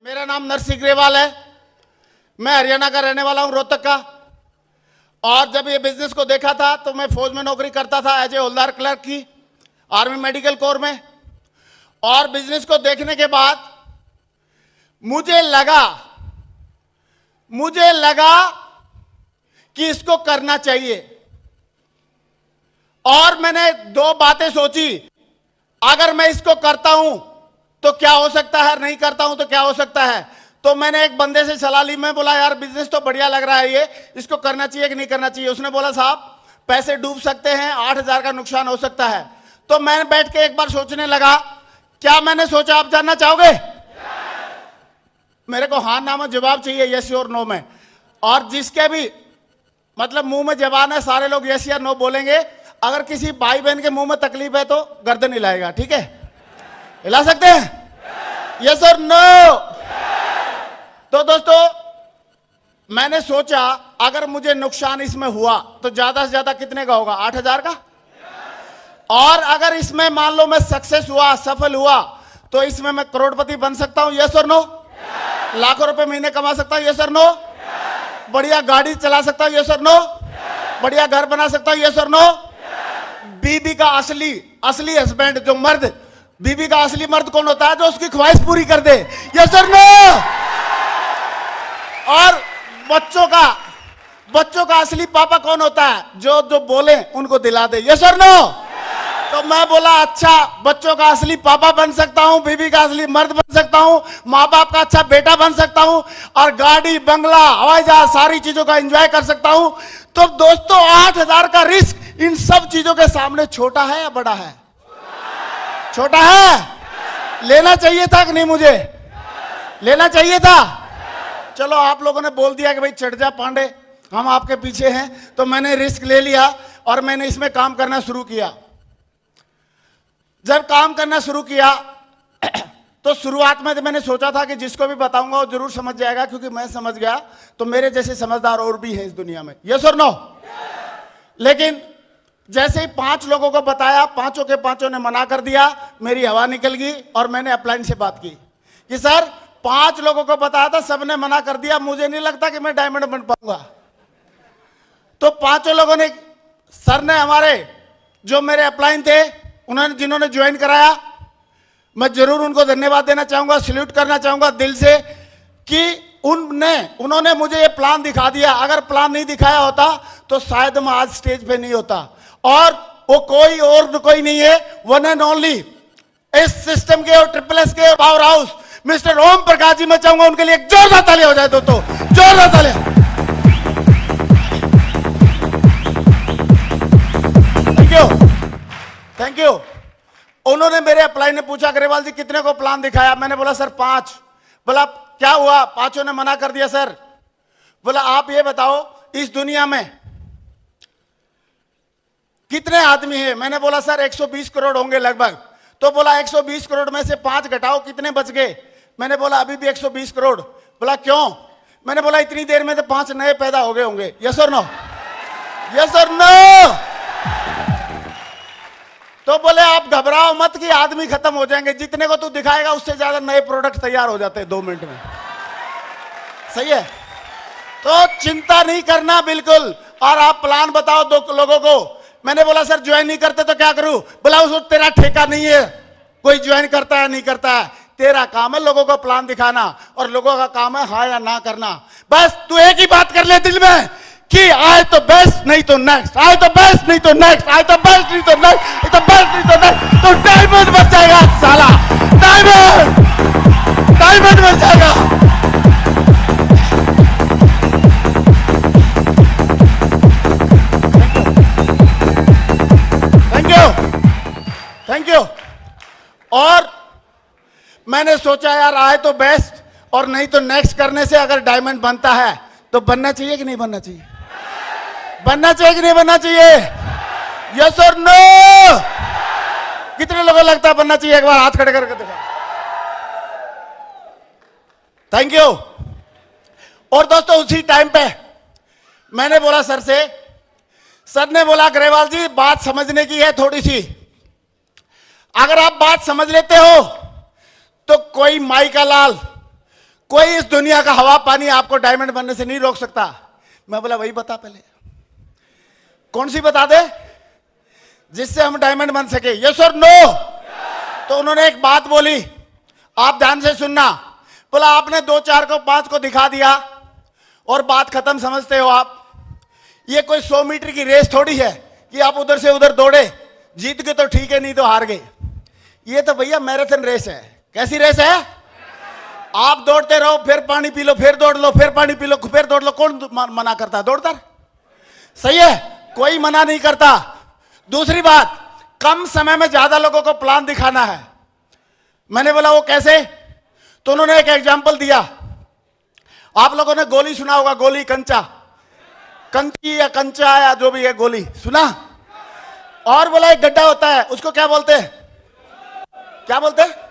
मेरा नाम नरसिंह ग्रेवाल है। मैं हरियाणा का रहने वाला हूं, रोहतक का। और जब ये बिजनेस को देखा था तो मैं फौज में नौकरी करता था एज ए हवलदार क्लर्क की आर्मी मेडिकल कोर में। और बिजनेस को देखने के बाद मुझे लगा कि इसको करना चाहिए। और मैंने दो बातें सोची, अगर मैं इसको करता हूं तो क्या हो सकता है, नहीं करता हूं तो क्या हो सकता है। तो मैंने एक बंदे से सलाह ली। मैं बोला यार बिजनेस तो बढ़िया लग रहा है, ये इसको करना चाहिए कि नहीं करना चाहिए। उसने बोला साहब पैसे डूब सकते हैं, 8,000 का नुकसान हो सकता है। तो मैं बैठ के एक बार सोचने लगा। क्या मैंने सोचा, आप जानना चाहोगे? मेरे को हाँ ना में जवाब चाहिए, यस और नो में। और जिसके भी मतलब मुंह में जबान है सारे लोग यस या नो बोलेंगे। अगर किसी भाई बहन के मुंह में तकलीफ है तो गर्दन हिलाएगा, ठीक है? हिला सकते हैं? यस और नो? तो दोस्तों मैंने सोचा अगर मुझे नुकसान इसमें हुआ तो ज्यादा से ज्यादा कितने का होगा? 8,000 का। और अगर इसमें मान लो मैं सक्सेस हुआ, सफल हुआ, तो इसमें मैं करोड़पति बन सकता हूं, यस और नो? लाखों रुपए महीने कमा सकता हूं, यस और नो? बढ़िया गाड़ी चला सकता हूं, यस और नो? बढ़िया घर बना सकता हूं, यस और नो? बीबी का असली हस्बैंड, जो मर्द, बीबी का असली मर्द कौन होता है? जो उसकी ख्वाहिश पूरी कर दे, यस और नो? और बच्चों का असली पापा कौन होता है? जो बोले उनको दिला दे, यस और नो? तो मैं बोला अच्छा, बच्चों का असली पापा बन सकता हूं, बीबी का असली मर्द बन सकता हूं, माँ बाप का अच्छा बेटा बन सकता हूं, और गाड़ी बंगला हवाई जहाज सारी चीजों का एंजॉय कर सकता हूं। तो दोस्तों 8,000 का रिस्क इन सब चीजों के सामने छोटा है या बड़ा है? छोटा है। लेना चाहिए था कि नहीं? मुझे लेना चाहिए था। चलो आप लोगों ने बोल दिया कि भाई चढ़ जा पांडे, हम आपके पीछे हैं, तो मैंने रिस्क ले लिया और मैंने इसमें काम करना शुरू किया। जब काम करना शुरू किया तो शुरुआत में तो मैंने सोचा था कि जिसको भी बताऊंगा वो जरूर समझ जाएगा, क्योंकि मैं समझ गया तो मेरे जैसे समझदार और भी हैं इस दुनिया में, यस और नो? लेकिन जैसे ही 5 लोगों को बताया, पांचों के पांचों ने मना कर दिया। मेरी हवा निकल गई और मैंने अपलाइन से बात की कि सर 5 लोगों को बताया था, सबने मना कर दिया, मुझे नहीं लगता कि मैं डायमंड बन पाऊंगा। तो 5 लोगों ने, सर ने हमारे जो मेरे अपलाइन थे, उन्होंने जिन्होंने ज्वाइन कराया, मैं जरूर उनको धन्यवाद देना चाहूंगा, सैल्यूट करना चाहूंगा दिल से कि उन्होंने मुझे ये प्लान दिखा दिया। अगर प्लान नहीं दिखाया होता तो शायद मैं आज स्टेज पे नहीं होता। और वो कोई नहीं है, वन एंड ओनली इस सिस्टम के और ट्रिपल-एस के पावर हाउस मिस्टर ओम प्रकाश जी। मैं चाहूंगा उनके लिए एक जोरदार ताली हो जाए दोस्तों, जोरदार ताली। Thank you. उन्होंने मेरे अप्लाई ने पूछा ग्रेवाल जी कितने को प्लान दिखाया? मैंने बोला सर 5। बोला क्या हुआ? 5 ने मना कर दिया सर। बोला आप ये बताओ इस दुनिया में कितने आदमी हैं? मैंने बोला सर 120 करोड़ होंगे लगभग। तो बोला 120 करोड़ में से 5 घटाओ, कितने बच गए? मैंने बोला अभी भी 120 करोड़। बोला क्यों? मैंने बोला इतनी देर में तो 5 नए पैदा हो गए होंगे, यस और नो? यस और नो? तो बोले आप घबराओ मत कि आदमी खत्म हो जाएंगे, जितने को तू दिखाएगा उससे ज्यादा नए प्रोडक्ट तैयार हो जाते हैं 2 मिनट में। सही है? तो चिंता नहीं करना बिल्कुल। और आप प्लान बताओ 2 लोगों को। मैंने बोला सर ज्वाइन नहीं करते तो क्या करूं? बोला उसको तेरा ठेका नहीं है, कोई ज्वाइन करता है नहीं करता है, तेरा काम है लोगों को प्लान दिखाना और लोगों का काम है हाँ या ना करना। बस तू एक ही बात कर ले दिल में कि आए तो बेस्ट नहीं तो नेक्स्ट, आए तो बेस्ट नहीं तो नेक्स्ट, आए तो बेस्ट नहीं तो नेक्स्ट, तो बेस्ट नहीं तो नेक्स्ट, तो डायमंड बन जाएगा साला, डायमंड बन जाएगा। Thank you. और मैंने सोचा यार आए तो बेस्ट और नहीं तो नेक्स्ट करने से अगर डायमंड बनता है तो बनना चाहिए कि नहीं बनना चाहिए? बनना चाहिए कि नहीं बनना चाहिए? यस और नो? कितने लोगों को लगता है बनना चाहिए? एक बार हाथ खड़े करके दिखा। Thank you. और दोस्तों उसी टाइम पे मैंने बोला सर से, सर ने बोला ग्रेवाल जी बात समझने की है थोड़ी सी, अगर आप बात समझ लेते हो तो कोई माई का लाल, कोई इस दुनिया का हवा पानी आपको डायमंड बनने से नहीं रोक सकता। मैं बोला वही बता पहले, कौन सी बता दे जिससे हम डायमंड बन सके, यस और नो। तो उन्होंने एक बात बोली, आप ध्यान से सुनना। बोला आपने 2 4 को 5 को दिखा दिया और बात खत्म समझते हो आप। ये कोई 100 मीटर की रेस थोड़ी है कि आप उधर से उधर दौड़े, जीत गए तो ठीक है नहीं तो हार गए। ये तो भैया मैराथन रेस है। कैसी रेस है? आप दौड़ते रहो, फिर पानी पी लो, फिर दौड़ लो, फिर पानी पी लो, फिर दौड़ लो। कौन मना करता है? दौड़ता सही है, कोई मना नहीं करता। दूसरी बात, कम समय में ज्यादा लोगों को प्लान दिखाना है। मैंने बोला वो कैसे? तो उन्होंने एक एग्जांपल दिया। आप लोगों ने गोली सुना होगा, गोली कंचा, कंची या कंचा या जो भी है, गोली सुना? और बोला एक गड्ढा होता है, उसको क्या बोलते हैं? क्या बोलते हैं?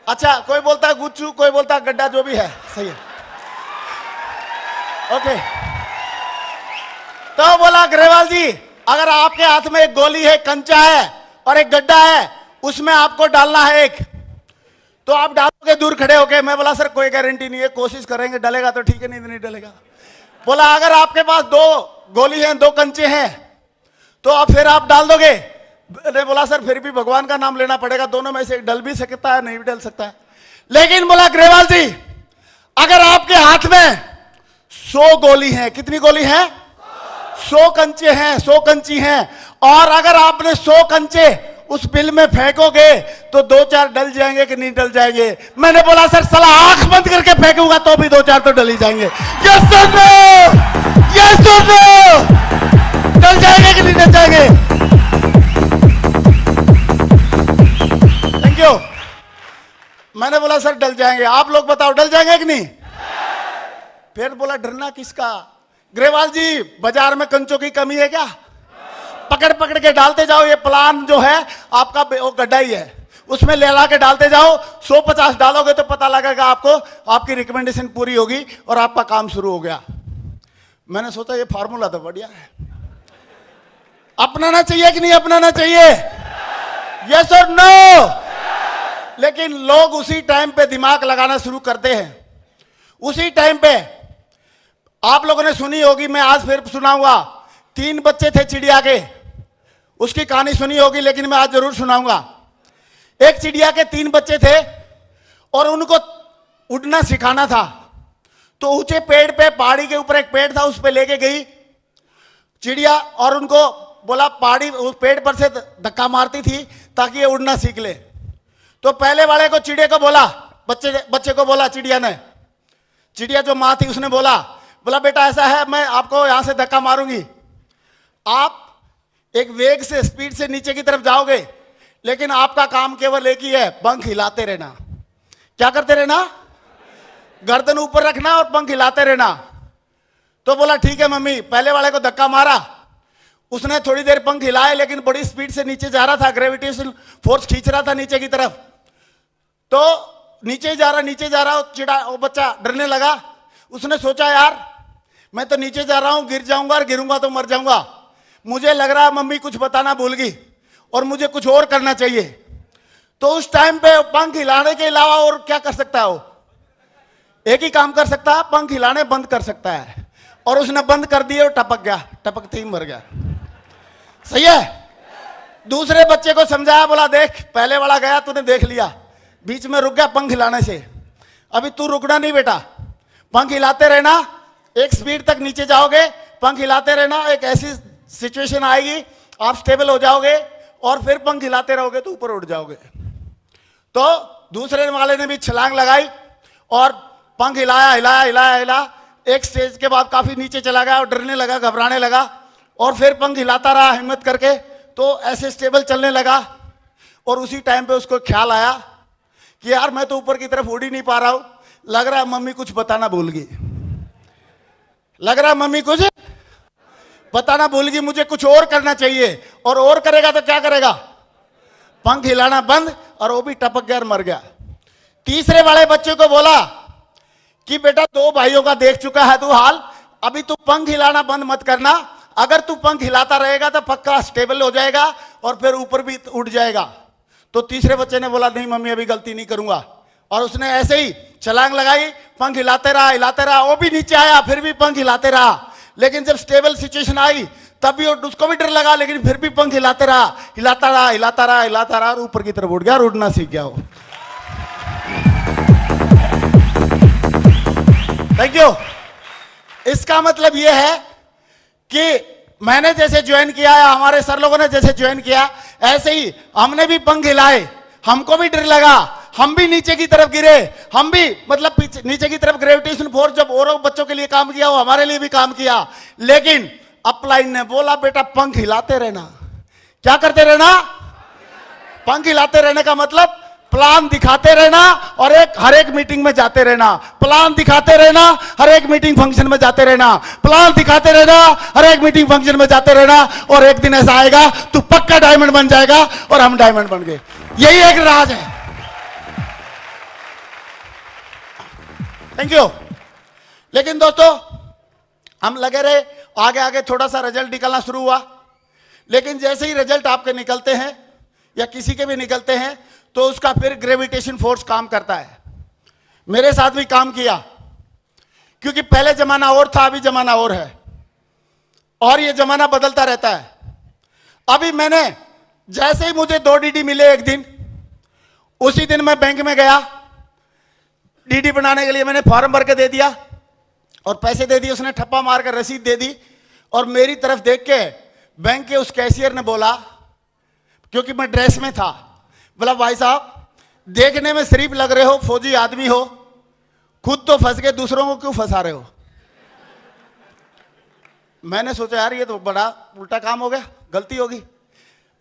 अच्छा, कोई बोलता है गुच्चू, कोई बोलता है गड्ढा, जो भी है सही है। ओके, तो बोला ग्रेवाल जी अगर आपके हाथ में एक गोली है, कंचा है और एक गड्ढा है, उसमें आपको डालना है एक, तो आप डालोगे दूर खड़े होके? मैं बोला सर कोई गारंटी नहीं है, कोशिश करेंगे, डलेगा तो ठीक है, नहीं डलेगा। बोला अगर आपके पास 2 गोली हैं, 2 कंचे हैं, तो आप फिर आप डाल दोगे? मैंने बोला सर फिर भी भगवान का नाम लेना पड़ेगा, दोनों में से एक डल भी सकता है, नहीं भी डल सकता है। लेकिन बोला ग्रेवाल जी अगर आपके हाथ में 100 गोली है, कितनी गोली है? 100 कंचे हैं, 100 कंची हैं, और अगर आपने 100 कंचे उस बिल में फेंकोगे तो 2 4 डल जाएंगे कि नहीं डल जाएंगे? मैंने बोला सर साला आंख बंद करके फेंकूंगा तो भी 2 4 तो डल ही जाएंगे। Yes sir no, yes sir no, डल जाएंगे कि नहीं डल जाएंगे? Thank you. मैंने बोला सर डल जाएंगे, आप लोग बताओ डल जाएंगे कि नहीं? फिर बोला डरना किसका? ग्रेवाल जी बाजार में कंचों की कमी है क्या? पकड़ पकड़ के डालते जाओ, ये प्लान जो है आपका वो गड्ढा ही है, उसमें ले ला के डालते जाओ। 150 डालोगे तो पता लगेगा आपको, आपकी रिकमेंडेशन पूरी होगी और आपका काम शुरू हो गया। मैंने सोचा ये फार्मूला तो बढ़िया है, अपनाना चाहिए कि नहीं अपनाना चाहिए? यस और नो? लेकिन लोग उसी टाइम पे दिमाग लगाना शुरू करते हैं। उसी टाइम पे आप लोगों ने सुनी होगी, मैं आज फिर सुनाऊंगा। 3 बच्चे थे चिड़िया के, उसकी कहानी सुनी होगी लेकिन मैं आज जरूर सुनाऊंगा। एक चिड़िया के 3 बच्चे थे और उनको उड़ना सिखाना था। तो ऊंचे पेड़ पे, पहाड़ी के ऊपर एक पेड़ था, उस पे लेके गई चिड़िया और उनको बोला, पहाड़ी उस पेड़ पर से धक्का मारती थी ताकि ये उड़ना सीख ले। तो पहले वाले को, चिड़िया को बोला, बच्चे को बोला चिड़िया ने, चिड़िया जो माँ थी उसने बोला बेटा ऐसा है, मैं आपको यहां से धक्का मारूंगी, आप एक वेग से, स्पीड से नीचे की तरफ जाओगे, लेकिन आपका काम केवल एक ही है, पंख हिलाते रहना। क्या करते रहना? गर्दन ऊपर रखना और पंख हिलाते रहना। तो बोला ठीक है मम्मी। पहले वाले को धक्का मारा, उसने थोड़ी देर पंख हिलाए, लेकिन बड़ी स्पीड से नीचे जा रहा था, ग्रेविटेशन फोर्स खींच रहा था नीचे की तरफ। तो नीचे जा रहा, वो बच्चा डरने लगा। उसने सोचा यार मैं तो नीचे जा रहा हूं, गिर जाऊंगा और गिरूंगा तो मर जाऊंगा, मुझे लग रहा है मम्मी कुछ बताना भूल गई और मुझे कुछ और करना चाहिए। तो उस टाइम पे पंख हिलाने के अलावा और क्या कर सकता है? वो एक ही काम कर सकता है, पंख हिलाने बंद कर सकता है। और उसने बंद कर दिए और टपक गया, टपकते ही मर गया। सही है? दूसरे बच्चे को समझाया, बोला देख पहले वाला गया, तूने देख लिया, बीच में रुक गया पंख हिलाने से, अभी तू रुकना नहीं बेटा, पंख हिलाते रहना, एक स्पीड तक नीचे जाओगे, पंख हिलाते रहना, एक ऐसी सिचुएशन आएगी आप स्टेबल हो जाओगे और फिर पंख हिलाते रहोगे तो ऊपर उड़ जाओगे। तो दूसरे वाले ने भी छलांग लगाई और पंख हिलाया। एक स्टेज के बाद काफी नीचे चला गया और डरने लगा, घबराने लगा, और फिर पंख हिलाता रहा हिम्मत करके, तो ऐसे स्टेबल चलने लगा। और उसी टाइम पे उसको ख्याल आया कि यार मैं तो ऊपर की तरफ उड़ ही नहीं पा रहा हूं, लग रहा है मम्मी कुछ बताना भूल गई, मुझे कुछ और करना चाहिए। और करेगा तो क्या करेगा? पंख हिलाना बंद, और वो भी टपक गया और मर गया। तीसरे वाले बच्चे को बोला कि बेटा 2 भाइयों का देख चुका है तू हाल, अभी तू पंख हिलाना बंद मत करना, अगर तू पंख हिलाता रहेगा तो पक्का स्टेबल हो जाएगा और फिर ऊपर भी उड़ जाएगा। तो तीसरे बच्चे ने बोला नहीं मम्मी अभी गलती नहीं करूंगा, और उसने ऐसे ही छलांग लगाई, पंख हिलाते रहा, वो भी नीचे आया, फिर भी पंख हिलाते रहा। लेकिन जब स्टेबल सिचुएशन आई तब भी उसको भी डर लगा, लेकिन फिर भी पंख हिलाते रहा, और ऊपर की तरफ उड़ गया और उड़ना सीख गया वो। Thank you. इसका मतलब यह है कि मैंने जैसे ज्वाइन किया या हमारे सर लोगों ने जैसे ज्वाइन किया, ऐसे ही हमने भी पंख हिलाए, हमको भी डर लगा, हम भी नीचे की तरफ गिरे, हम भी मतलब पीछे नीचे की तरफ ग्रेविटेशन फोर्स जब और बच्चों के लिए काम किया वो हमारे लिए भी काम किया। लेकिन अपलाइन ने बोला बेटा पंख हिलाते रहना। क्या करते रहना? पंख हिलाते रहने का मतलब प्लान दिखाते रहना और हर एक मीटिंग में जाते रहना, प्लान दिखाते रहना, हर एक मीटिंग फंक्शन में जाते रहना, प्लान दिखाते रहना, हर एक मीटिंग फंक्शन में जाते रहना, और एक दिन ऐसा आएगा तू पक्का डायमंड बन जाएगा। और हम डायमंड बन गए। यही एक राज है। Thank you. लेकिन दोस्तों हम लगे रहे, आगे आगे थोड़ा सा रिजल्ट निकलना शुरू हुआ। लेकिन जैसे ही रिजल्ट आपके निकलते हैं या किसी के भी निकलते हैं तो उसका फिर ग्रेविटेशन फोर्स काम करता है। मेरे साथ भी काम किया, क्योंकि पहले जमाना और था, अभी जमाना और है, और ये जमाना बदलता रहता है। अभी मैंने जैसे ही मुझे 2 डीडी मिले एक दिन, उसी दिन मैं बैंक में गया, डीडी बनाने के लिए मैंने फॉर्म भर के दे दिया और पैसे दे दिए। उसने ठप्पा मारकर रसीद दे दी और मेरी तरफ देख के बैंक के उस कैशियर ने बोला, क्योंकि मैं ड्रेस में था, बोला भाई साहब देखने में शरीफ लग रहे हो, फौजी आदमी हो, खुद तो फंस गए, दूसरों को क्यों फंसा रहे हो? मैंने सोचा यार ये तो बड़ा उल्टा काम हो गया, गलती होगी।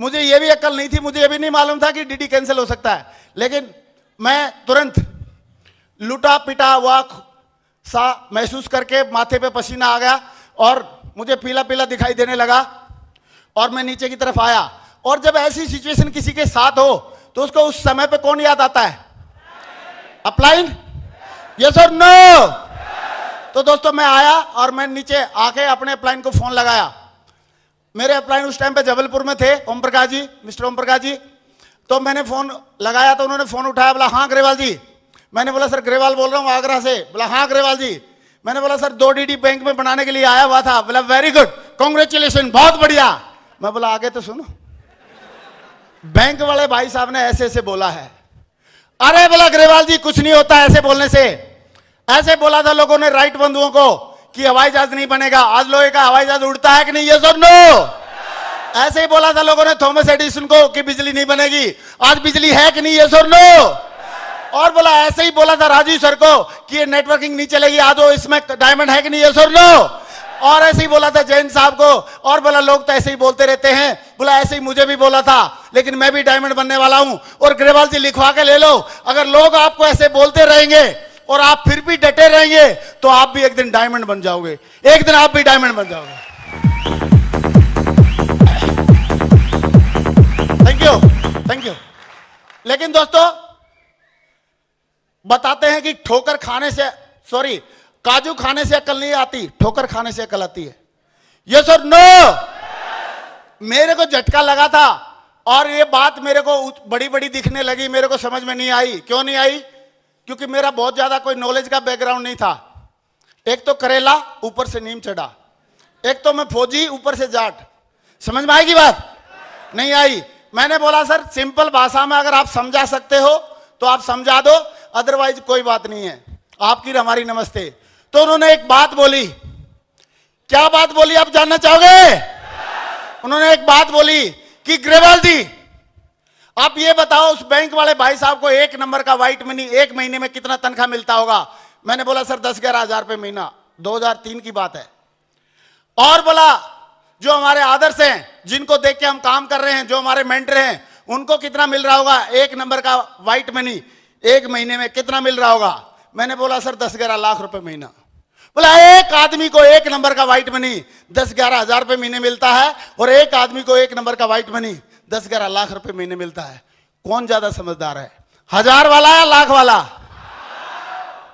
मुझे ये भी अक्ल नहीं थी, मुझे ये भी नहीं मालूम था कि डीडी कैंसिल हो सकता है। लेकिन मैं तुरंत लुटा पिटा हुआ सा महसूस करके माथे पे पसीना आ गया और मुझे पीला पीला दिखाई देने लगा और मैं नीचे की तरफ आया। और जब ऐसी सिचुएशन किसी के साथ हो तो उसको उस समय पे कौन याद आता है? अपलाइन? यस और नो? तो दोस्तों मैं आया और मैं नीचे आके अपने अपलाइन को फोन लगाया। मेरे अपलाइन उस टाइम पे जबलपुर में थे, ओम प्रकाश जी, मिस्टर ओम प्रकाश जी। तो मैंने फोन लगाया तो उन्होंने फोन उठाया, बोला हाँ ग्रेवाल जी। मैंने बोला सर ग्रेवाल बोल रहा हूँ आगरा से। बोला हाँ ग्रेवाल जी। मैंने बोला सर 2 डीडी बैंक में बनाने के लिए आया हुआ था। बोला वेरी गुड, कांग्रेचुलेशन, बहुत बढ़िया। मैं बोला आगे तो सुनो। बैंक वाले भाई साहब ने ऐसे ऐसे बोला है। अरे बोला ग्रेवाल जी कुछ नहीं होता ऐसे बोलने से। ऐसे बोला था लोगों ने राइट बंधुओं को कि हवाई जहाज नहीं बनेगा, आज लोहे का हवाई जहाज उड़ता है कि नहीं? यस और नो? ऐसे ही बोला था लोगों ने थॉमस एडिसन को कि बिजली नहीं बनेगी, आज बिजली है कि नहीं? यस और नो? और बोला ऐसे ही बोला था राजीव सर को कि ये नेटवर्किंग नहीं चलेगी, आज वो इसमें डायमंड है कि नहीं? यस और नो? और ऐसे ही बोला था जैन साहब को। और बोला लोग तो ऐसे ही बोलते रहते हैं। बोला ऐसे ही मुझे भी बोला था, लेकिन मैं भी डायमंड बनने वाला हूं। और ग्रेवाल जी लिखवा के ले लो, अगर लोग आपको ऐसे बोलते रहेंगे और आप फिर भी डटे रहेंगे तो आप भी एक दिन डायमंड बन जाओगे, एक दिन आप भी डायमंड बन जाओगे। Thank you, thank you. लेकिन दोस्तों बताते हैं कि ठोकर खाने से, सॉरी, काजू खाने से अकल नहीं आती, ठोकर खाने से अकल आती है। यस और नो? मेरे को झटका लगा था और ये बात मेरे को बड़ी बड़ी दिखने लगी, मेरे को समझ में नहीं आई। क्यों नहीं आई? क्योंकि मेरा बहुत ज्यादा कोई नॉलेज का बैकग्राउंड नहीं था। एक तो करेला, ऊपर से नीम चढ़ा, एक तो मैं फौजी, ऊपर से जाट। समझ में आएगी बात? नहीं आई। मैंने बोला सर सिंपल भाषा में अगर आप समझा सकते हो तो आप समझा दो, अदरवाइज कोई बात नहीं है, आपकी हमारी नमस्ते। तो उन्होंने एक बात बोली। क्या बात बोली आप जानना चाहोगे? उन्होंने एक बात बोली कि ग्रेवाल जी आप ये बताओ उस बैंक वाले भाई साहब को 1 नंबर का व्हाइट मनी 1 महीने में कितना तनख्वाह मिलता होगा? मैंने बोला सर 10-11 हजार रुपए महीना, 2003 की बात है। और बोला जो हमारे आदर्श हैं, जिनको देख के हम काम कर रहे हैं, जो हमारे मेंटर हैं, उनको कितना मिल रहा होगा 1 नंबर का व्हाइट मनी 1 महीने में कितना मिल रहा होगा? मैंने बोला सर 10-11 लाख रुपए महीना। बोला एक आदमी को 1 नंबर का व्हाइट मनी 10-11 हजार रुपए महीने मिलता है और एक आदमी को 1 नंबर का व्हाइट मनी 10-11 लाख रुपए महीने मिलता है। कौन ज्यादा समझदार है, 1000 वाला या लाख वाला?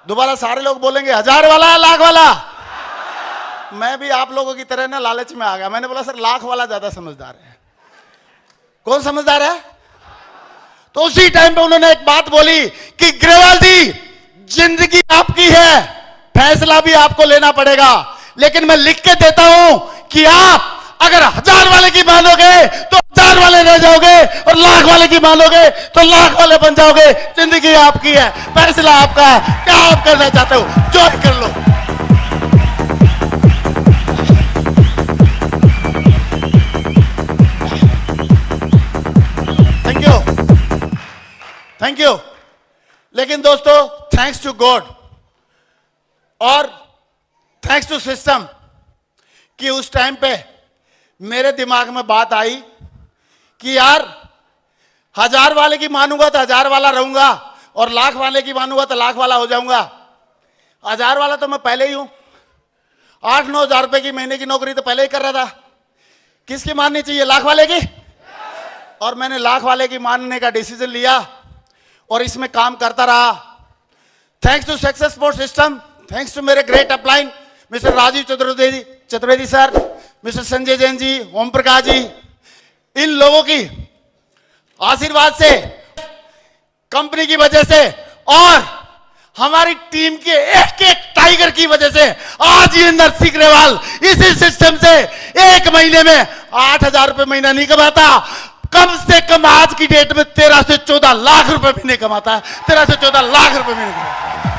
दोबारा सारे लोग बोलेंगे 1000 वाला या लाख वाला? मैं भी आप लोगों की तरह ना लालच में आ गया। मैंने बोला सर लाख वाला ज्यादा समझदार है। कौन समझदार है? तो उसी टाइम पे उन्होंने एक बात बोली कि ग्रेवाल जी, जिंदगी आपकी है, फैसला भी आपको लेना पड़ेगा, लेकिन मैं लिख के देता हूं कि आप अगर 1000 वाले की मानोगे तो 1000 वाले रह जाओगे, और 1,00,000 वाले की मानोगे तो 1,00,000 वाले बन जाओगे। जिंदगी आपकी है, फैसला आपका है, क्या आप करना चाहते हो जो कर लो। Thank you, thank you. लेकिन दोस्तों, थैंक्स टू गॉड और थैंक्स टू सिस्टम कि उस टाइम पे मेरे दिमाग में बात आई कि यार 1000 वाले की मानूंगा तो 1000 वाला रहूंगा, और 1,00,000 वाले की मानूंगा तो 1,00,000 वाला हो जाऊंगा। 1000 वाला तो मैं पहले ही हूं, 8-9 हजार रुपए की महीने की नौकरी तो पहले ही कर रहा था। किसकी माननी चाहिए, 1,00,000 वाले की? और मैंने 1,00,000 वाले की मानने का डिसीजन लिया और इसमें काम करता रहा। Thanks to success support system, thanks to मेरे great upline mister Rajiv Chaturvedi sir, mister Sanjay Jain ji, Om Prakash ji, इन लोगों की आशीर्वाद से, कंपनी की वजह से और हमारी टीम के एक एक टाइगर की वजह से आज ये नरसिंह ग्रेवाल इसी सिस्टम से एक महीने में 8,000 रुपए महीना नहीं कमाता, कम से कम आज की डेट में 13 से 14 लाख रुपए महीने कमाता है। 13 से 14 लाख रुपए महीने कमाता है।